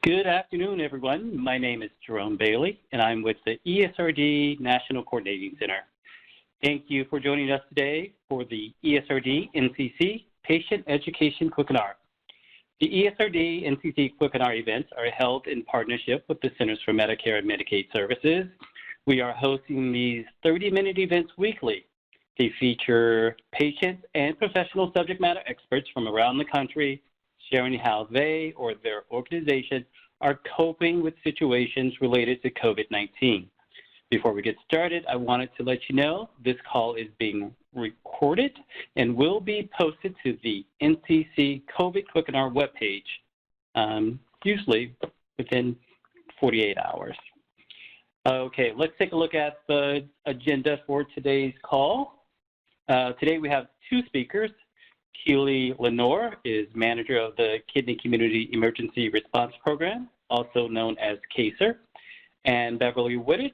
Good afternoon, everyone. My name is Jerome Bailey, and I'm with the ESRD National Coordinating Center. Thank you for joining us today for the ESRD NCC Patient Education Quickinar. The ESRD NCC Quickinar events are held in partnership with the Centers for Medicare and Medicaid Services. We are hosting these 30-minute events weekly. They feature patients and professional subject matter experts from around the country sharing how they or their organization are coping with situations related to COVID-19. Before we get started, I wanted to let you know this call is being recorded and will be posted to the NCC COVID Quickinar webpage, usually within 48 hours. Okay, let's take a look at the agenda for today's call. Today we have two speakers. Keely Lenoir is manager of the Kidney Community Emergency Response Program, also known as KCER, and Beverly Whitted,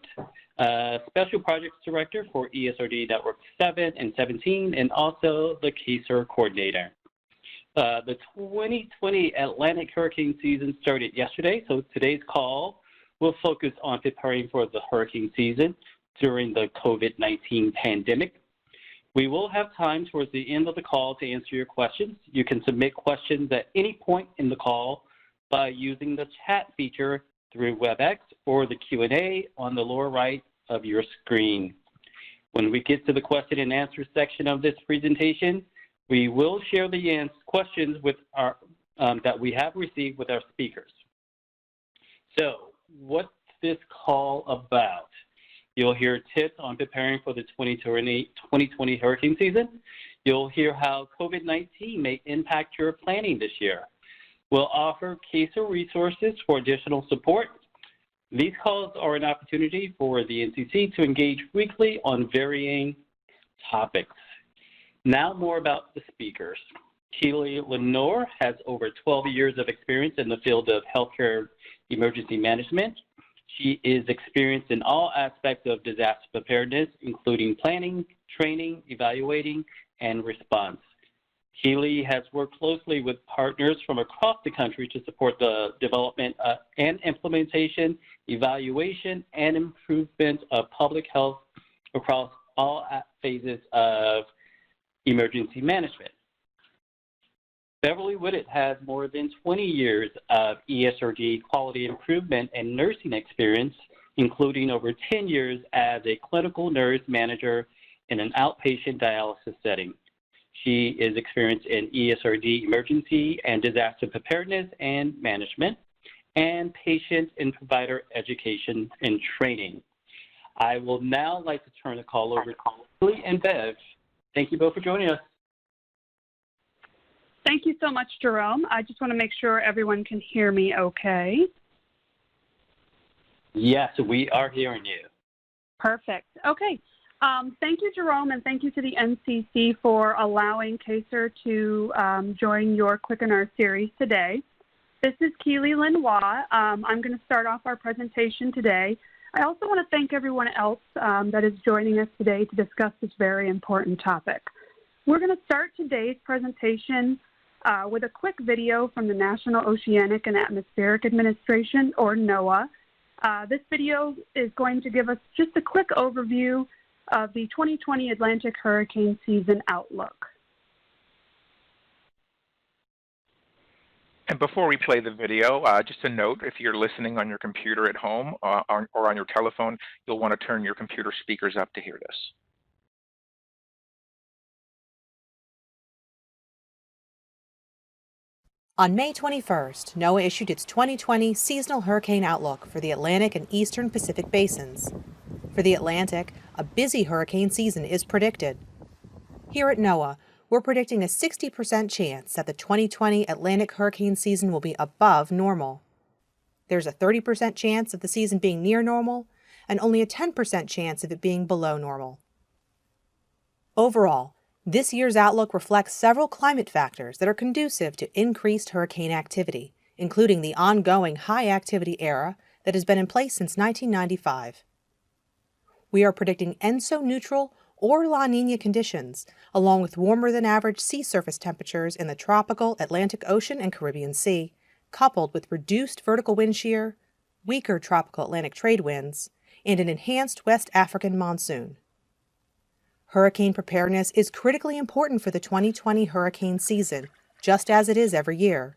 Special Projects Director for ESRD Network 7 and 17, and also the KCER Coordinator. The 2020 Atlantic hurricane season started yesterday, so today's call will focus on preparing for the hurricane season during the COVID-19 pandemic. We will have time towards the end of the call to answer your questions. You can submit questions at any point in the call by using the chat feature through WebEx or the Q&A on the lower right of your screen. When we get to the question and answer section of this presentation, we will share the questions with our, that we have received with our speakers. So, what's this call about? You'll hear tips on preparing for the 2020 hurricane season. You'll hear how COVID-19 may impact your planning this year. We'll offer KCER resources for additional support. These calls are an opportunity for the NCC to engage weekly on varying topics. Now more about the speakers. Keely Lenoir has over 12 years of experience in the field of healthcare emergency management. She is experienced in all aspects of disaster preparedness, including planning, training, evaluating, and response. Keely has worked closely with partners from across the country to support the development and implementation, evaluation, and improvement of public health across all phases of emergency management. Beverly Whitted has more than 20 years of ESRD quality improvement and nursing experience, including over 10 years as a clinical nurse manager in an outpatient dialysis setting. She is experienced in ESRD emergency and disaster preparedness and management, and patient and provider education and training. I will now like to turn the call over to Keely and Bev. Thank you both for joining us. Thank you so much, Jerome. I just want to make sure everyone can hear me okay. Yes, we are hearing you. Perfect. Okay. Thank you, Jerome, and thank you to the NCC for allowing KCER to join your Quickinar series today. This is Keely Lenoir. I'm going to start off our presentation today. I also want to thank everyone else that is joining us today to discuss this very important topic. We're going to start today's presentation with a quick video from the National Oceanic and Atmospheric Administration, or NOAA. This video is going to give us just a quick overview of the 2020 Atlantic hurricane season outlook. And before we play the video, just a note, if you're listening on your computer at home or on your telephone, you'll want to turn your computer speakers up to hear this. On May 21st, NOAA issued its 2020 seasonal hurricane outlook for the Atlantic and Eastern Pacific basins. For the Atlantic, a busy hurricane season is predicted. Here at NOAA, we're predicting a 60% chance that the 2020 Atlantic hurricane season will be above normal. There's a 30% chance of the season being near normal, and only a 10% chance of it being below normal. Overall, this year's outlook reflects several climate factors that are conducive to increased hurricane activity, including the ongoing high-activity era that has been in place since 1995. We are predicting ENSO-neutral or La Niña conditions, along with warmer-than-average sea surface temperatures in the tropical Atlantic Ocean and Caribbean Sea, coupled with reduced vertical wind shear, weaker tropical Atlantic trade winds, and an enhanced West African monsoon. Hurricane preparedness is critically important for the 2020 hurricane season, just as it is every year.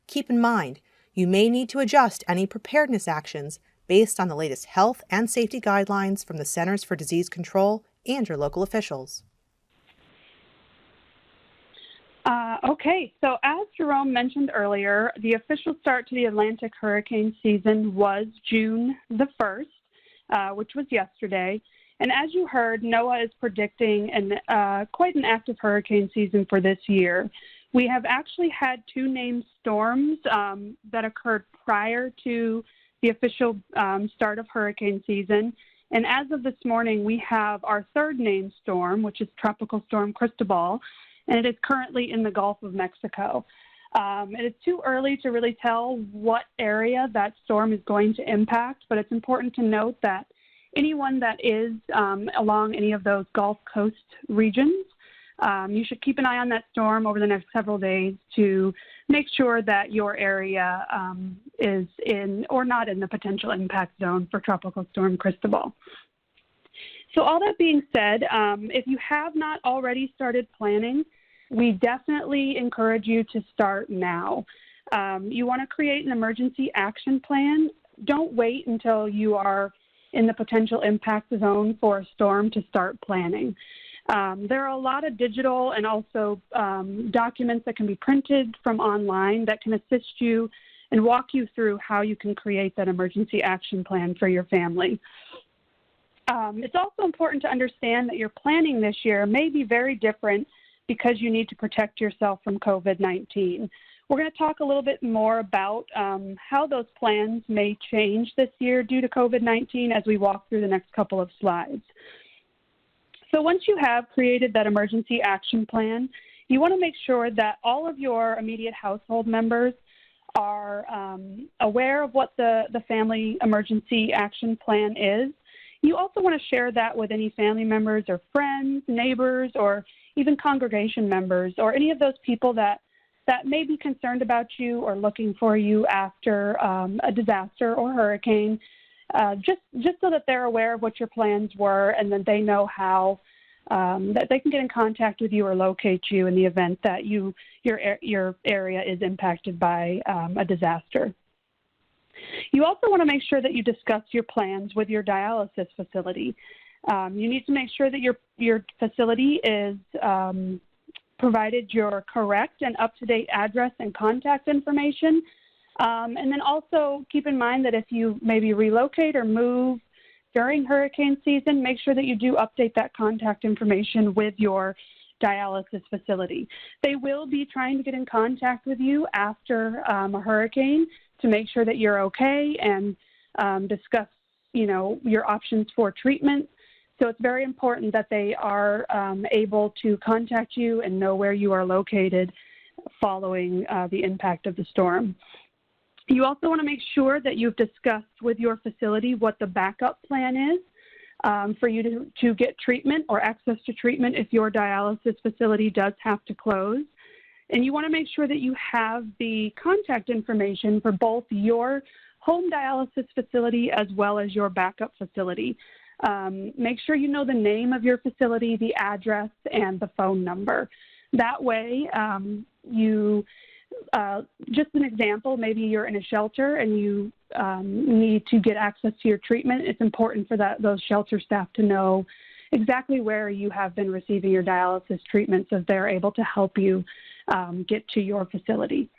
Keep in mind, you may need to adjust any preparedness actions based on the latest health and safety guidelines from the Centers for Disease Control and your local officials. Okay, so as Jerome mentioned earlier, the official start to the Atlantic hurricane season was June the 1st, which was yesterday. And as you heard, NOAA is predicting quite an active hurricane season for this year. We have actually had 2 named storms that occurred prior to the official start of hurricane season. And as of this morning, we have our 3rd named storm, which is Tropical Storm Cristobal, and it is currently in the Gulf of Mexico. It is too early to really tell what area that storm is going to impact, but it's important to note that anyone that is along any of those Gulf Coast regions, you should keep an eye on that storm over the next several days to make sure that your area is in or not in the potential impact zone for Tropical Storm Cristobal. So all that being said, if you have not already started planning, we definitely encourage you to start now. You want to create an emergency action plan. Don't wait until you are in the potential impact zone for a storm to start planning. There are a lot of digital and also documents that can be printed from online that can assist you and walk you through how you can create that emergency action plan for your family. It's also important to understand that your planning this year may be very different because you need to protect yourself from COVID-19. We're going to talk a little bit more about how those plans may change this year due to COVID-19 as we walk through the next couple of slides. So once you have created that emergency action plan, you want to make sure that all of your immediate household members are aware of what the family emergency action plan is. You also want to share that with any family members or friends, neighbors, or even congregation members, or any of those people that may be concerned about you or looking for you after a disaster or hurricane, just so that they're aware of what your plans were and then they know how that they can get in contact with you or locate you in the event that your area is impacted by a disaster. You also want to make sure that you discuss your plans with your dialysis facility. You need to make sure that your facility is provided your correct and up-to-date address and contact information. And then also keep in mind that if you maybe relocate or move during hurricane season, make sure that you do update that contact information with your dialysis facility. They will be trying to get in contact with you after a hurricane to make sure that you're okay and discuss, your options for treatment. So it's very important that they are able to contact you and know where you are located following the impact of the storm. You also want to make sure that you've discussed with your facility what the backup plan is for you to get treatment or access to treatment if your dialysis facility does have to close. And you want to make sure that you have the contact information for both your home dialysis facility as well as your backup facility. Make sure you know the name of your facility, the address, and the phone number. That way, just an example, maybe you're in a shelter and you need to get access to your treatment. It's important for those shelter staff to know exactly where you have been receiving your dialysis treatment so they're able to help you get to your facility.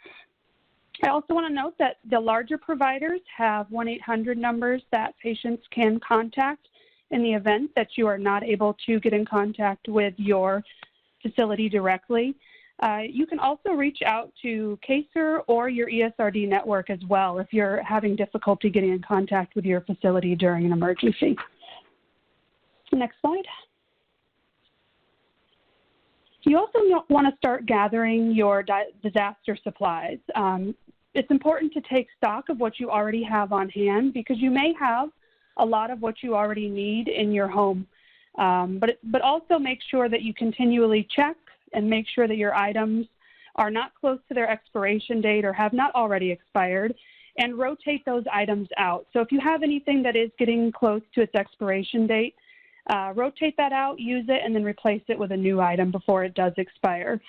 I also want to note that the larger providers have 1-800 numbers that patients can contact in the event that you are not able to get in contact with your facility directly. You can also reach out to KCER or your ESRD network as well if you're having difficulty getting in contact with your facility during an emergency. Next slide. You also want to start gathering your disaster supplies. It's important to take stock of what you already have on hand because you may have a lot of what you already need in your home. But also make sure that you continually check and make sure that your items are not close to their expiration date or have not already expired, and rotate those items out. So if you have anything that is getting close to its expiration date, rotate that out, use it, and then replace it with a new item before it does expire.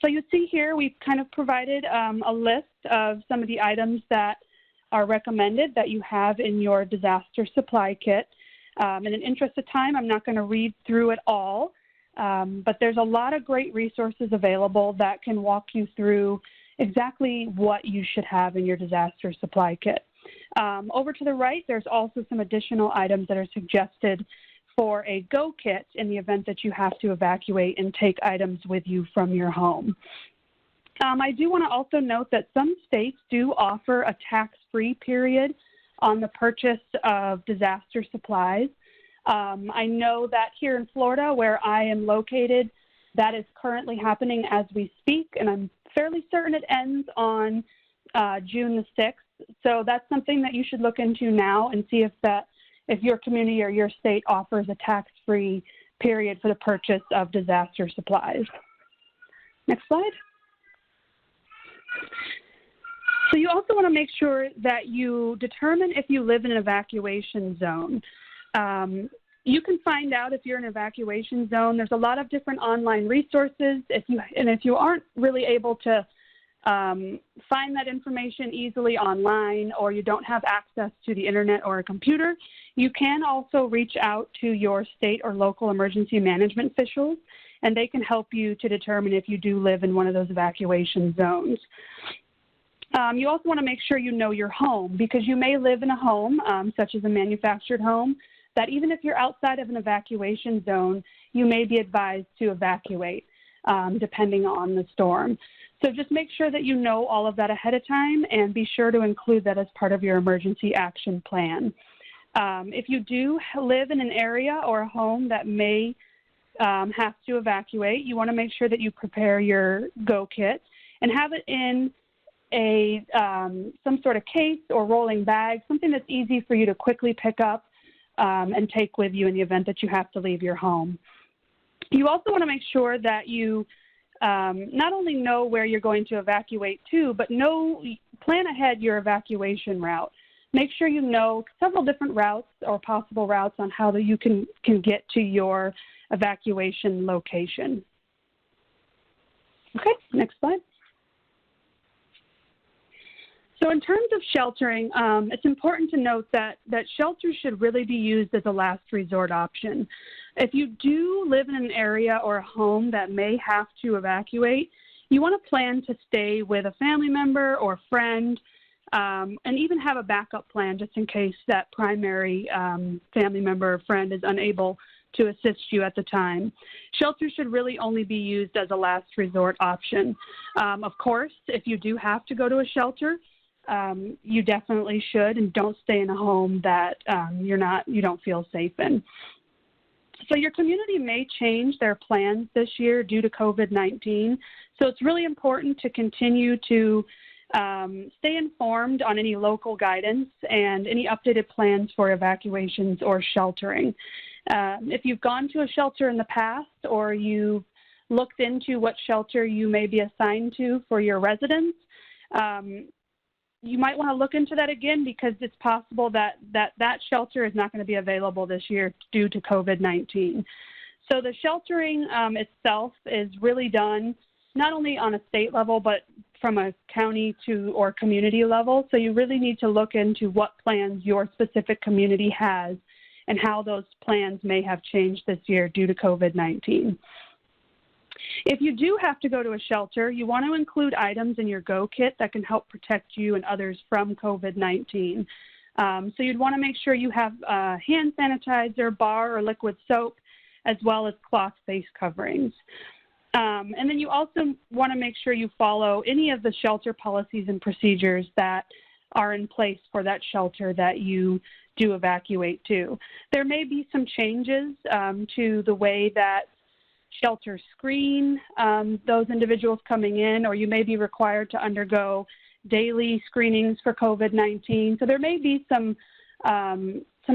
So you see here, we've kind of provided a list of some of the items that are recommended that you have in your disaster supply kit. In an interest of time, I'm not going to read through it all, but there's a lot of great resources available that can walk you through exactly what you should have in your disaster supply kit. Over to the right, there's also some additional items that are suggested for a go kit in the event that you have to evacuate and take items with you from your home. I do want to also note that some states do offer a tax-free period on the purchase of disaster supplies. I know that here in Florida, where I am located, that is currently happening as we speak, and I'm fairly certain it ends on June the 6th. So that's something that you should look into now and see if your community or your state offers a tax-free period for the purchase of disaster supplies. Next slide. So you also want to make sure that you determine if you live in an evacuation zone. You can find out if you're in an evacuation zone. There's a lot of different online resources. If you aren't really able to find that information easily online, or you don't have access to the internet or a computer, you can also reach out to your state or local emergency management officials, and they can help you to determine if you do live in one of those evacuation zones. You also want to make sure you know your home, because you may live in a home, such as a manufactured home, that even if you're outside of an evacuation zone, you may be advised to evacuate, depending on the storm. So just make sure that you know all of that ahead of time, and be sure to include that as part of your emergency action plan. If you do live in an area or a home that may have to evacuate, you want to make sure that you prepare your go kit and have it in some sort of case or rolling bag, something that's easy for you to quickly pick up and take with you in the event that you have to leave your home. You also want to make sure that you not only know where you're going to evacuate to, but plan ahead your evacuation route. Make sure you know several different routes or possible routes on how you can get to your evacuation location. Okay, next slide. So in terms of sheltering, it's important to note that shelter should really be used as a last resort option. If you do live in an area or a home that may have to evacuate, you want to plan to stay with a family member or friend, and even have a backup plan just in case that primary family member or friend is unable to assist you at the time. Shelter should really only be used as a last resort option. Of course, if you do have to go to a shelter, you definitely should, and don't stay in a home that you don't feel safe in. So your community may change their plans this year due to COVID-19. So it's really important to continue to stay informed on any local guidance and any updated plans for evacuations or sheltering. If you've gone to a shelter in the past, or you've looked into what shelter you may be assigned to for your residents, you might want to look into that again, because it's possible that shelter is not going to be available this year due to COVID-19. So the sheltering itself is really done not only on a state level, but from a county or community level. So you really need to look into what plans your specific community has and how those plans may have changed this year due to COVID-19. If you do have to go to a shelter, you want to include items in your go kit that can help protect you and others from COVID-19. So you'd want to make sure you have hand sanitizer, bar or liquid soap, as well as cloth face coverings. And then you also want to make sure you follow any of the shelter policies and procedures that are in place for that shelter that you do evacuate to. There may be some changes to the way that shelter screen those individuals coming in, or you may be required to undergo daily screenings for COVID-19. So there may be some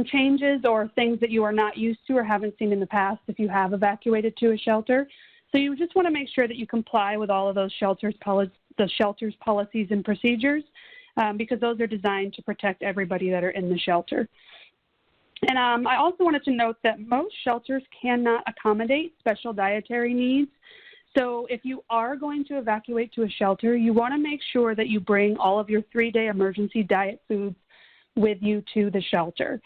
changes or things that you are not used to or haven't seen in the past if you have evacuated to a shelter. So you just want to make sure that you comply with all of those shelter's policies and procedures because those are designed to protect everybody that are in the shelter. And I also wanted to note that most shelters cannot accommodate special dietary needs. So if you are going to evacuate to a shelter, you want to make sure that you bring all of your 3-day emergency diet foods with you to the shelter.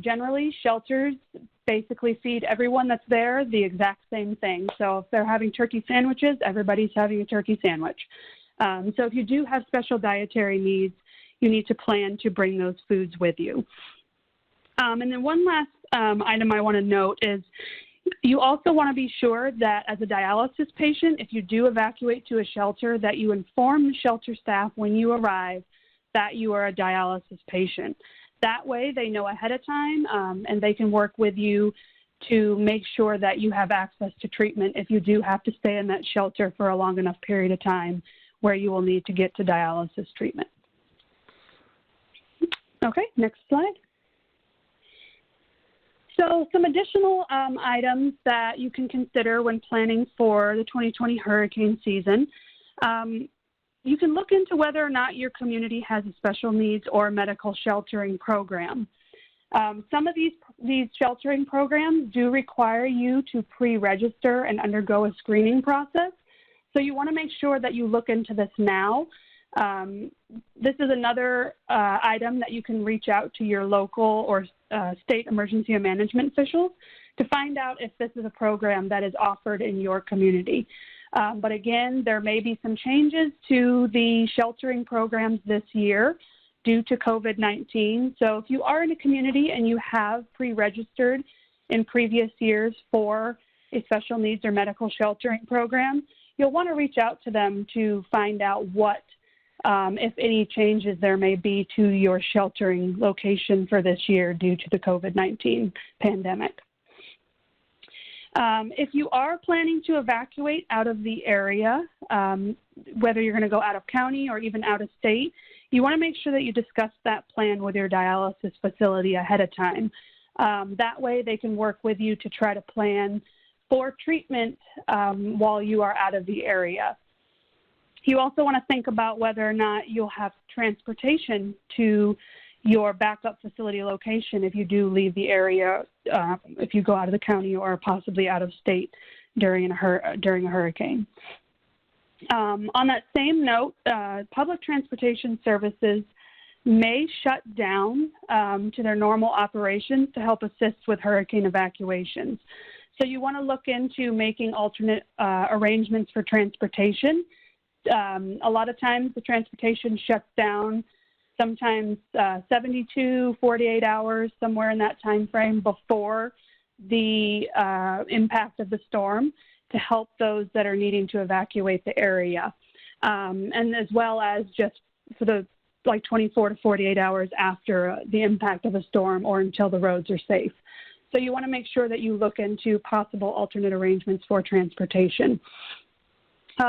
Generally, shelters basically feed everyone that's there the exact same thing. So if they're having turkey sandwiches, everybody's having a turkey sandwich. So if you do have special dietary needs, you need to plan to bring those foods with you. And then one last item I want to note is you also want to be sure that as a dialysis patient, if you do evacuate to a shelter, that you inform the shelter staff when you arrive that you are a dialysis patient. That way they know ahead of time and they can work with you to make sure that you have access to treatment if you do have to stay in that shelter for a long enough period of time where you will need to get to dialysis treatment. Okay, next slide. So some additional items that you can consider when planning for the 2020 hurricane season. You can look into whether or not your community has a special needs or medical sheltering program. Some of these sheltering programs do require you to pre-register and undergo a screening process. So you want to make sure that you look into this now. This is another item that you can reach out to your local or state emergency management officials to find out if this is a program that is offered in your community. But again, there may be some changes to the sheltering programs this year due to COVID-19. So if you are in a community and you have pre-registered in previous years for a special needs or medical sheltering program, you'll want to reach out to them to find out what, if any changes there may be to your sheltering location for this year due to the COVID-19 pandemic. If you are planning to evacuate out of the area, whether you're going to go out of county or even out of state, you want to make sure that you discuss that plan with your dialysis facility ahead of time. That way they can work with you to try to plan for treatment while you are out of the area. You also want to think about whether or not you'll have transportation to your backup facility location if you do leave the area, if you go out of the county or possibly out of state during a hurricane. On that same note, public transportation services may shut down to their normal operations to help assist with hurricane evacuations. So you want to look into making alternate arrangements for transportation. A lot of times the transportation shuts down sometimes 72, 48 hours, somewhere in that time frame before the impact of the storm to help those that are needing to evacuate the area. And as well as just for the 24 to 48 hours after the impact of a storm or until the roads are safe. So you want to make sure that you look into possible alternate arrangements for transportation.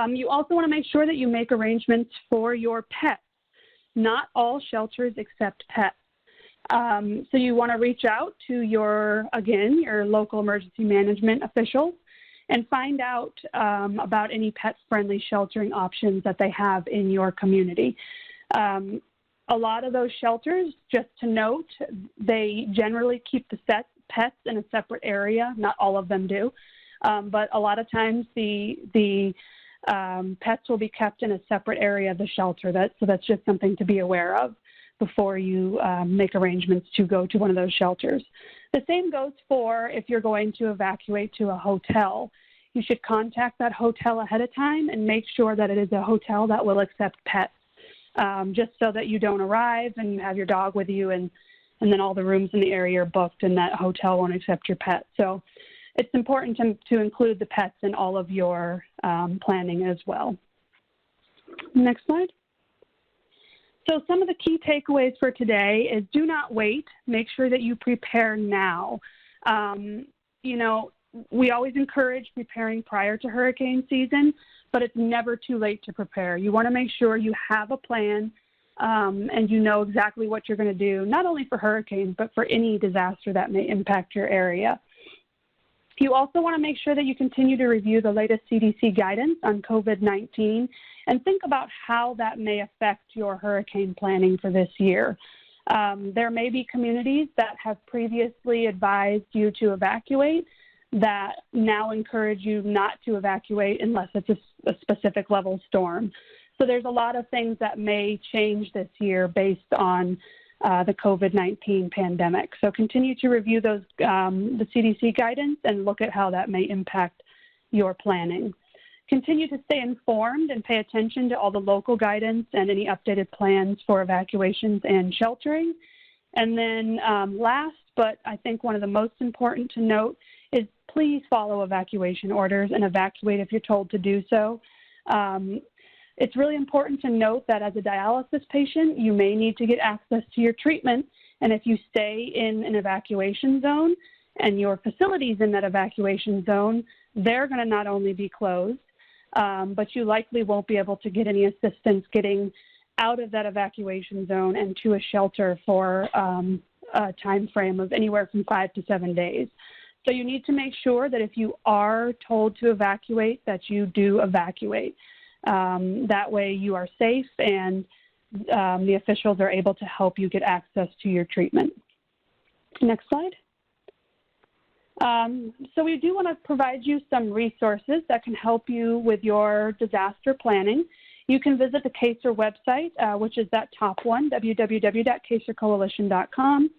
You also want to make sure that you make arrangements for your pets. Not all shelters accept pets. So you want to reach out to your local emergency management officials and find out about any pet-friendly sheltering options that they have in your community. A lot of those shelters, just to note, they generally keep the pets in a separate area. Not all of them do, but a lot of times the pets will be kept in a separate area of the shelter. So that's just something to be aware of before you make arrangements to go to one of those shelters. The same goes for if you're going to evacuate to a hotel. You should contact that hotel ahead of time and make sure that it is a hotel that will accept pets, just so that you don't arrive and you have your dog with you and then all the rooms in the area are booked and that hotel won't accept your pet. So it's important to include the pets in all of your planning as well. Next slide. So some of the key takeaways for today is do not wait. Make sure that you prepare now. We always encourage preparing prior to hurricane season, but it's never too late to prepare. You want to make sure you have a plan and you know exactly what you're going to do, not only for hurricanes, but for any disaster that may impact your area. You also want to make sure that you continue to review the latest CDC guidance on COVID-19 and think about how that may affect your hurricane planning for this year. There may be communities that have previously advised you to evacuate that now encourage you not to evacuate unless it's a specific level storm. So there's a lot of things that may change this year based on the COVID-19 pandemic. So continue to review those the CDC guidance and look at how that may impact your planning. Continue to stay informed and pay attention to all the local guidance and any updated plans for evacuations and sheltering. And then last, but I think one of the most important to note is please follow evacuation orders and evacuate if you're told to do so. It's really important to note that as a dialysis patient, you may need to get access to your treatment. And if you stay in an evacuation zone and your facility's in that evacuation zone, they're going to not only be closed, but you likely won't be able to get any assistance getting out of that evacuation zone and to a shelter for a time frame of anywhere from 5 to 7 days. So you need to make sure that if you are told to evacuate, that you do evacuate. That way you are safe and the officials are able to help you get access to your treatment. Next slide. So we do want to provide you some resources that can help you with your disaster planning. You can visit the KCER website, which is that top one, www.kcercoalition.com.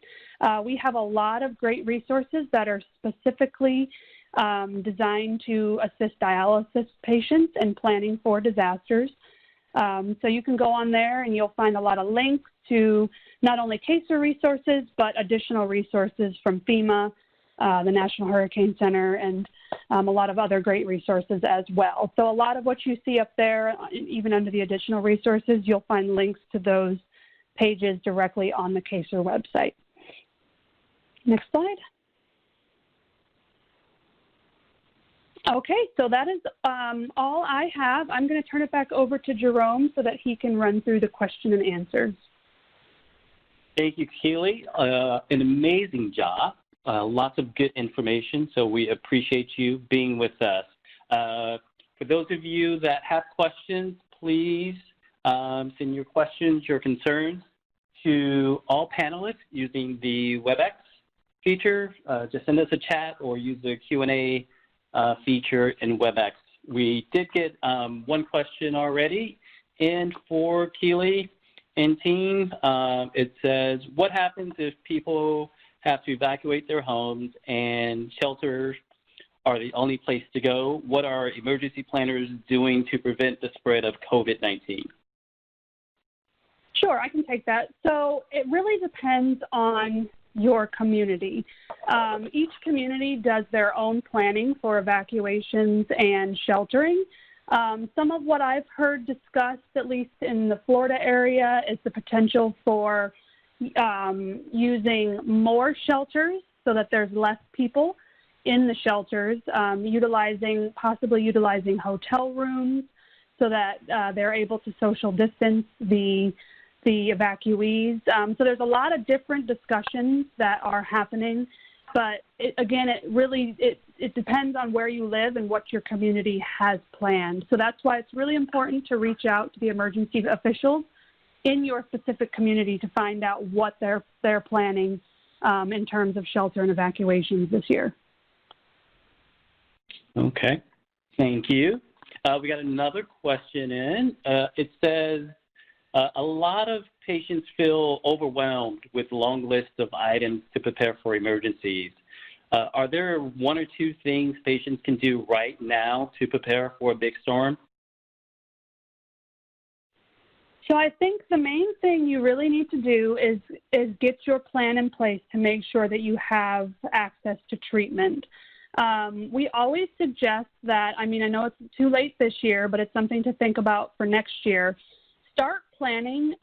We have a lot of great resources that are specifically designed to assist dialysis patients in planning for disasters. So you can go on there and you'll find a lot of links to not only KCER resources, but additional resources from FEMA, the National Hurricane Center, and a lot of other great resources as well. So a lot of what you see up there, even under the additional resources, you'll find links to those pages directly on the KCER website. Next slide. Okay, so that is all I have. I'm going to turn it back over to Jerome so that he can run through the question and answers. Thank you, Keely. An amazing job. Lots of good information, so we appreciate you being with us. For those of you that have questions, please send your questions, your concerns to all panelists using the WebEx feature. Just send us a chat or use the Q&A feature in WebEx. We did get one question already, and for Keely and team, it says, what happens if people have to evacuate their homes and shelters are the only place to go? What are emergency planners doing to prevent the spread of COVID-19? Sure, I can take that. So it really depends on your community. Each community does their own planning for evacuations and sheltering. Some of what I've heard discussed, at least in the Florida area, is the potential for using more shelters so that there's less people in the shelters, possibly utilizing hotel rooms so that they're able to social distance the evacuees. So there's a lot of different discussions that are happening, but it depends on where you live and what your community has planned. So that's why it's really important to reach out to the emergency officials in your specific community to find out what they're planning in terms of shelter and evacuations this year. Okay, thank you. We got another question in. It says, a lot of patients feel overwhelmed with long lists of items to prepare for emergencies. Are there one or two things patients can do right now to prepare for a big storm? So I think the main thing you really need to do is get your plan in place to make sure that you have access to treatment. We always suggest that, I know it's too late this year, but it's something to think about for next year. Start planning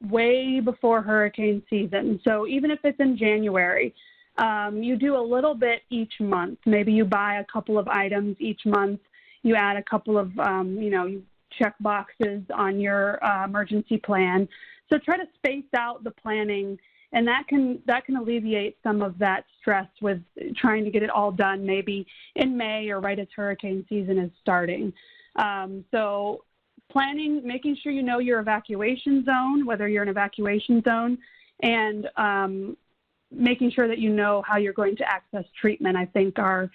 way before hurricane season. So even if it's in January, you do a little bit each month. Maybe you buy a couple of items each month. You add a couple of, you check boxes on your emergency plan. So try to space out the planning And that can alleviate some of that stress with trying to get it all done maybe in May or right as hurricane season is starting. So planning, making sure you know your evacuation zone, whether you're in evacuation zone, and making sure that you know how you're going to access treatment, I think are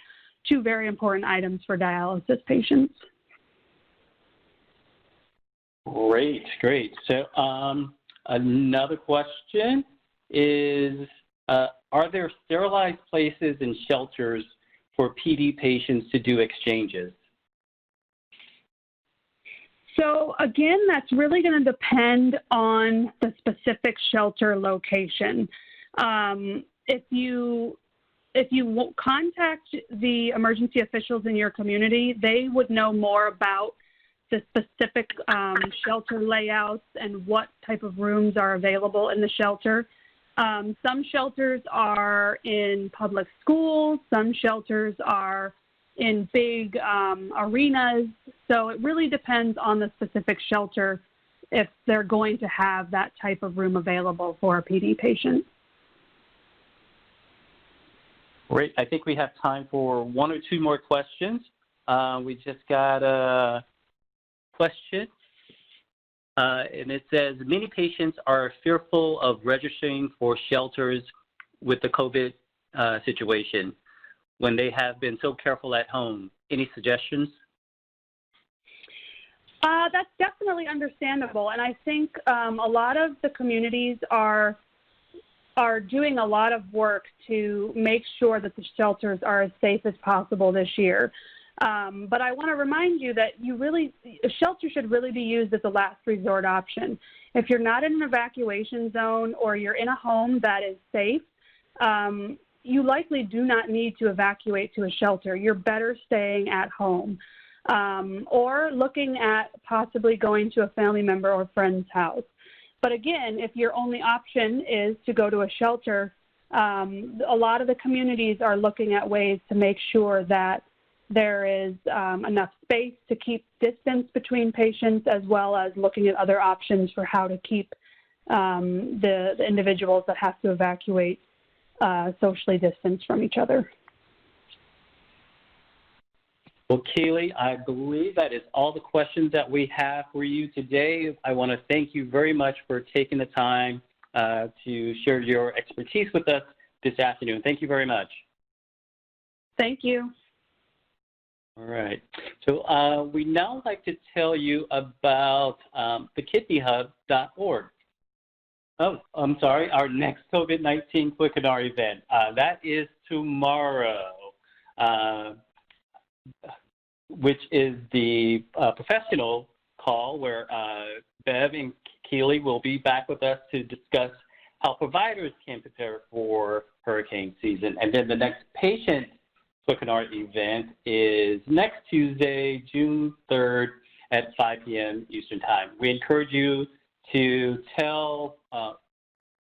two very important items for dialysis patients. Great, great. So another question is, are there sterilized places and shelters for PD patients to do exchanges? So again, that's really going to depend on the specific shelter location. If you contact the emergency officials in your community, they would know more about the specific shelter layouts and what type of rooms are available in the shelter. Some shelters are in public schools, some shelters are in big arenas, so it really depends on the specific shelter if they're going to have that type of room available for a PD patient. Great. I think we have time for one or two more questions. We just got a question, and it says, many patients are fearful of registering for shelters with the COVID situation when they have been so careful at home. Any suggestions? That's definitely understandable, and I think a lot of the communities are doing a lot of work to make sure that the shelters are as safe as possible this year. But I want to remind you that a shelter should really be used as a last resort option. If you're not in an evacuation zone or you're in a home that is safe, you likely do not need to evacuate to a shelter. You're better staying at home or looking at possibly going to a family member or friend's house. But again, if your only option is to go to a shelter, a lot of the communities are looking at ways to make sure that there is enough space to keep distance between patients, as well as looking at other options for how to keep the individuals that have to evacuate socially distanced from each other. Well, Keely, I believe that is all the questions that we have for you today. I want to thank you very much for taking the time to share your expertise with us this afternoon. Thank you very much. Thank you. All right. So we now like to tell you about the kidneyhub.org. Oh, I'm sorry, our next COVID-19 Quickinar event. That is tomorrow, which is the professional call where Bev and Keely will be back with us to discuss how providers can prepare for hurricane season. And then the next patient Quickinar event is next Tuesday, June 3rd at 5 p.m. Eastern Time. We encourage you to tell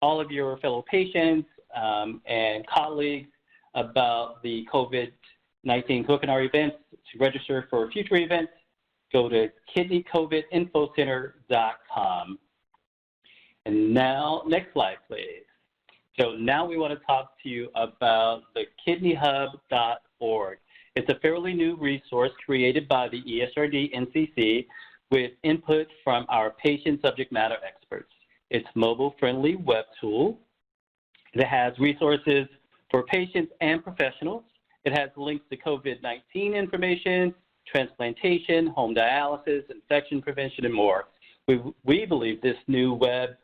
all of your fellow patients and colleagues about the COVID-19 Quickinar events. To register for future events, go to kidneycovidinfocenter.com. And now, next slide, please. So now we want to talk to you about the kidneyhub.org. It's a fairly new resource created by the ESRD NCC with input from our patient subject matter experts. It's a mobile-friendly web tool that has resources for patients and professionals. It has links to COVID-19 information, transplantation, home dialysis, infection prevention, and more. We believe this new web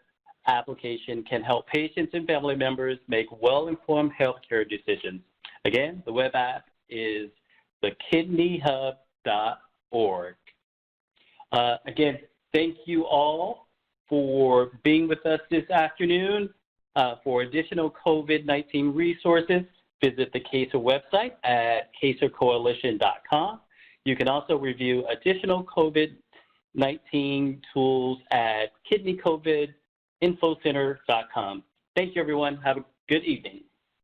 application can help patients and family members make well-informed healthcare decisions. Again, the web app is the kidneyhub.org. Again, thank you all for being with us this afternoon. For additional COVID-19 resources, visit the KCER website at kcercoalition.com. You can also review additional COVID-19 tools at kidneycovidinfocenter.com. Thank you, everyone. Have a good evening.